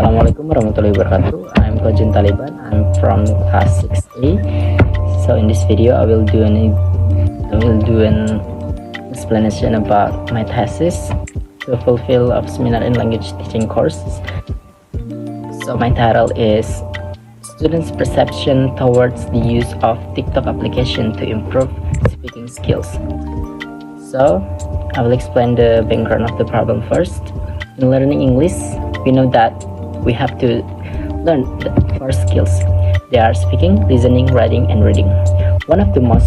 Assalamualaikum warahmatullahi wabarakatuh. I'm KHOJIN Taliban. I'm from class 6A. So in this video, I will do an explanation about my thesis to fulfill of seminar in language teaching course. So my title is Students' Perception Towards the Use of TikTok Application to Improve Speaking Skills. So I will explain the background of the problem first. In learning English, we know that we have to learn the 4 skills. They are speaking, listening, writing, and reading. One of the most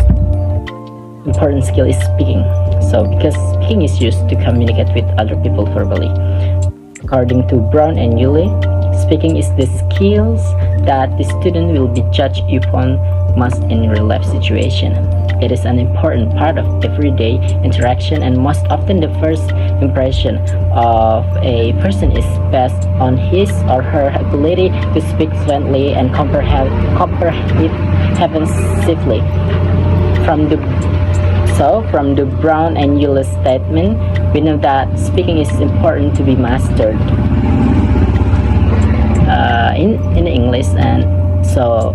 important skill is speaking. So because speaking is used to communicate with other people verbally. According to Brown and Yulee, speaking is the skills that the student will be judged upon most in real life situation. It is an important part of everyday interaction, and most often the first impression of a person is based on his or her ability to speak fluently and comprehensively. From the Brown and Yulee statement, we know that speaking is important to be mastered in English, and so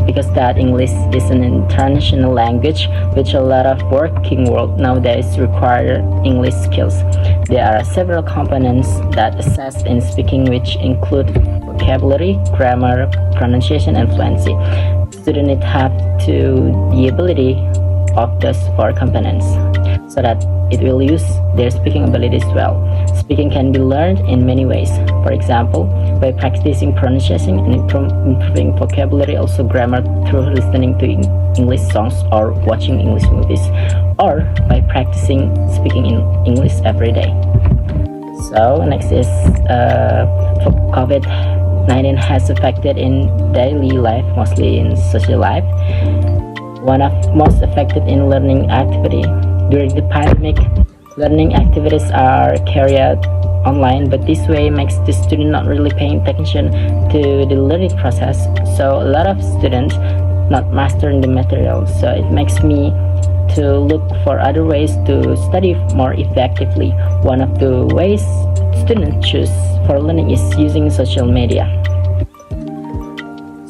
because that English is an international language which a lot of working world nowadays require English skills. There are several components that assessed in speaking, which include vocabulary, grammar, pronunciation, and fluency. Students have to the ability of those 4 components so that it will use their speaking abilities well. Speaking can be learned in many ways. For example, by practicing pronunciation and improving vocabulary, also grammar through listening to English songs or watching English movies, or by practicing speaking in English every day. So next is COVID-19 has affected in daily life, mostly in social life. One of most affected in learning activity. During the pandemic, learning activities are carried out online, but this way makes the student not really paying attention to the learning process. So a lot of students not mastering the material. So it makes me to look for other ways to study more effectively. One of the ways students choose for learning is using social media.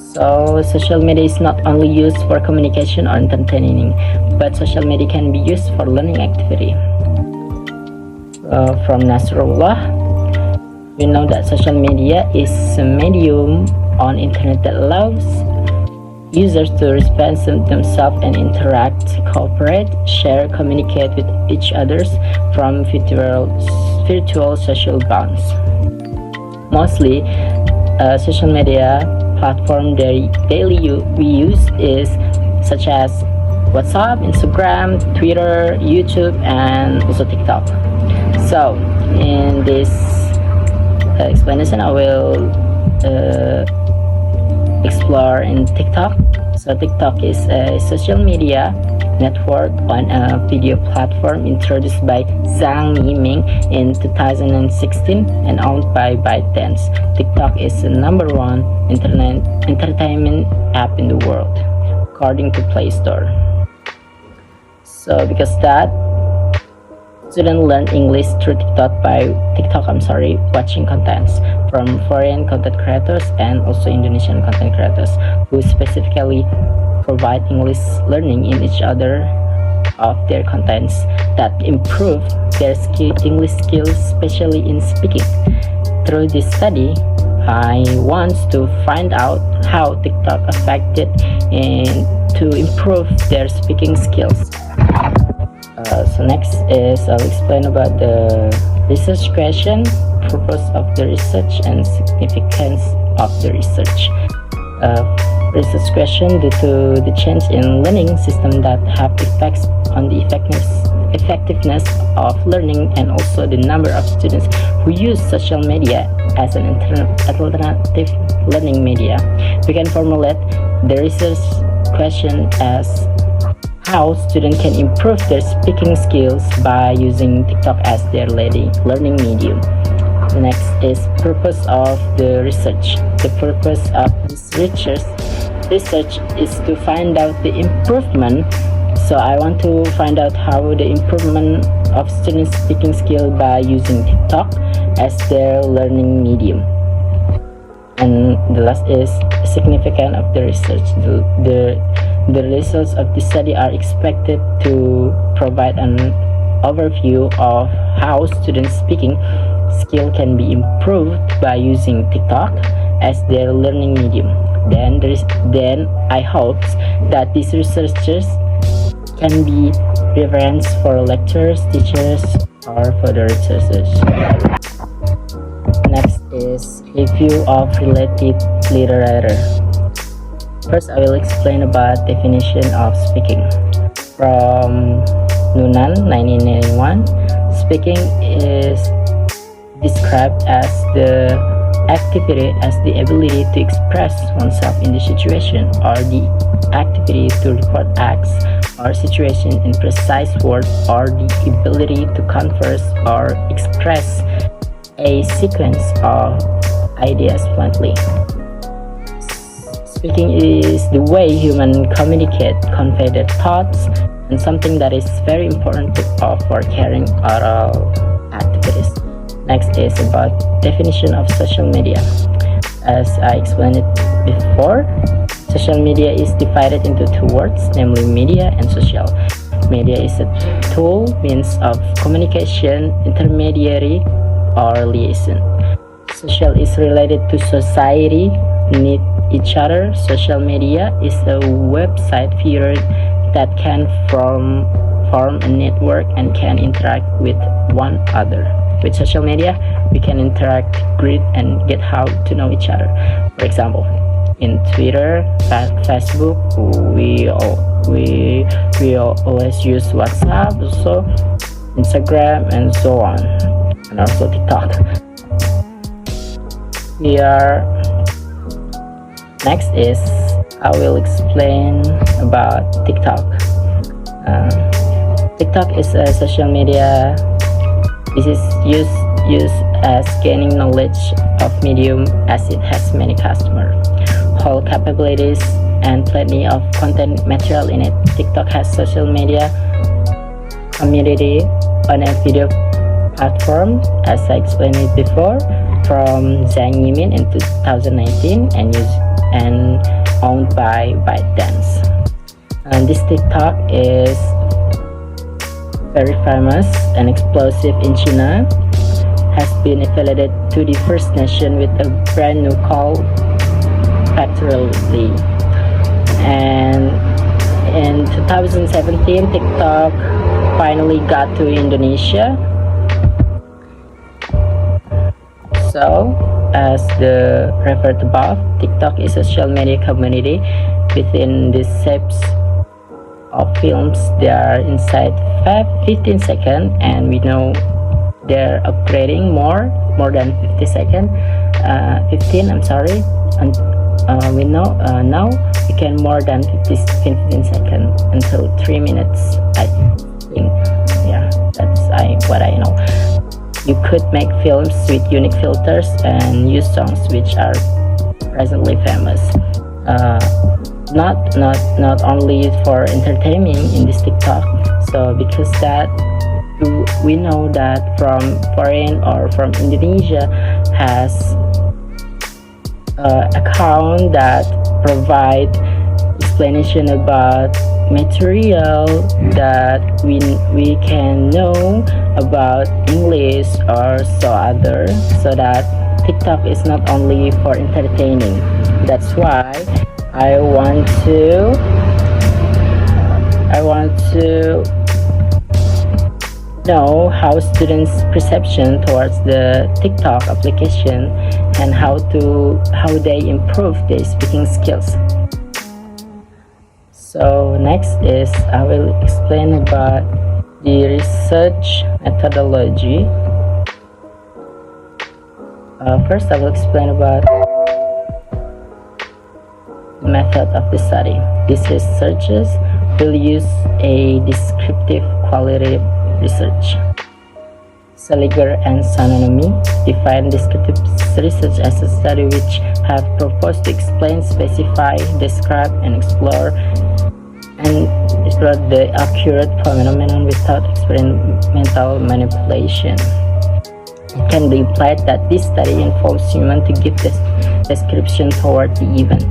So social media is not only used for communication or entertaining, but social media can be used for learning activity. From Nasrullah, we know that social media is a medium on internet that allows users to represent themselves and interact, cooperate, share, communicate with each other from virtual social bonds. Mostly, social media platform we use is such as WhatsApp, Instagram, Twitter, YouTube, and also TikTok. So in this explanation, I will explore in TikTok. So TikTok is a social media network on a video platform introduced by Zhang Yiming in 2016 and owned by ByteDance. TikTok is the #1 internet entertainment app in the world, according to Play Store. So because that, students learn English through TikTok watching contents from foreign content creators and also Indonesian content creators who specifically provide English learning in each other of their contents that improve their English skills, especially in speaking. Through this study, I want to find out how TikTok affected and to improve their speaking skills. So next is I'll explain about the research question, purpose of the research, and significance of the research. Research question due to the change in learning system that have effects on the effectiveness of learning, and also the number of students who use social media as an alternative learning media. We can formulate the research question as how students can improve their speaking skills by using TikTok as their learning medium. The next is purpose of the research. The purpose of this research is to find out the improvement. So I want to find out how the improvement of students' speaking skill by using TikTok as their learning medium. And the last is significance of the research. The results of the study are expected to provide an overview of how students' speaking skill can be improved by using TikTok as their learning medium. Then I hope that these researchers can be referenced for lecturers, teachers, or further researchers. Next is a view of related literature. First, I will explain about definition of speaking. From Noonan, 1991, speaking is described as the activity as the ability to express oneself in the situation, or the activity to report acts or situation in precise words, or the ability to converse or express a sequence of ideas bluntly. Speaking is the way humans communicate, convey their thoughts, and something that is very important for carrying oral activities. Next is about definition of social media. As I explained it before, social media is divided into two words, namely media and social. Media is a tool, means of communication, intermediary, or liaison. Social is related to society, need each other. Social media is a website period that can form a network and can interact with one another. With social media, we can interact, greet, and get how to know each other. For example, in Twitter, Facebook, we always use WhatsApp, also Instagram, and so on, and also TikTok. Next is I will explain about TikTok. TikTok is a social media. This is used as gaining knowledge of medium, as it has many customers, whole capabilities, and plenty of content material in it. TikTok has social media community on a video platform, as I explained it before, from Zhang Yimin in 2019 and owned by ByteDance. And this TikTok is very famous and explosive in China, has been affiliated to the First Nation with a brand new call Factorly. And in 2017, TikTok finally got to Indonesia. So, as the referred above, TikTok is a social media community within the shapes of films. They are inside 15 seconds, and we know they're upgrading more than 50 seconds. 15, I'm sorry. And we know now we can more than 15 seconds until 3 minutes. I think, yeah, that's what I know. You could make films with unique filters and use songs which are presently famous. Not only for entertaining in this TikTok. So because that we know that from foreign or from Indonesia has account that provide explanation about material that we can know about English or so other, so that TikTok is not only for entertaining. That's why I want to know how students' perception towards the TikTok application and how they improve their speaking skills. So next is I will explain about the research methodology. First, I will explain about the method of the study. These researchers will use a descriptive qualitative research. Seliger and Sanonami define descriptive research as a study which have proposed to explain, specify, describe, and explore the accurate phenomenon without experimental manipulation. It can be implied that this study involves human to give this description toward the event.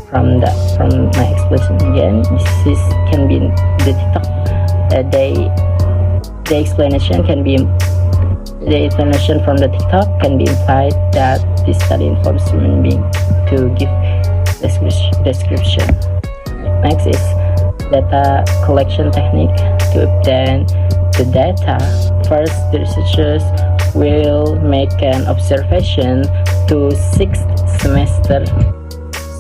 From my explanation again, this can be the TikTok. The explanation from the TikTok can be implied that this study involves human being to give description. Next is data collection technique. To obtain the data, first the researchers will make an observation to 6th semester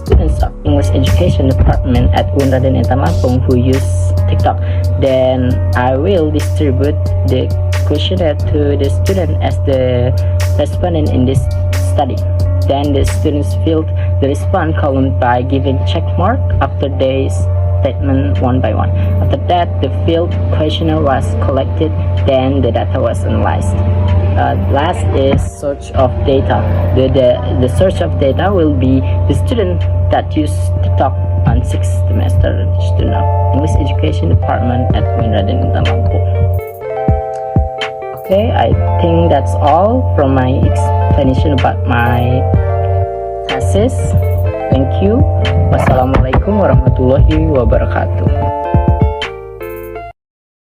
students of English Education Department at Unraden Intan Lampung who use TikTok. Then I will distribute the questionnaire to the student as the respondent in this study. Then the students filled the response column by giving check mark after their statement one by one. After that, the filled questionnaire was collected, then the data was analyzed. Last is search of data. The search of data will be the student that use TikTok on 6th semester student of English Education Department at Unraden Intan Lampung. Okay, I think that's all from my explanation about my thesis. Thank you. Wassalamualaikum warahmatullahi wabarakatuh.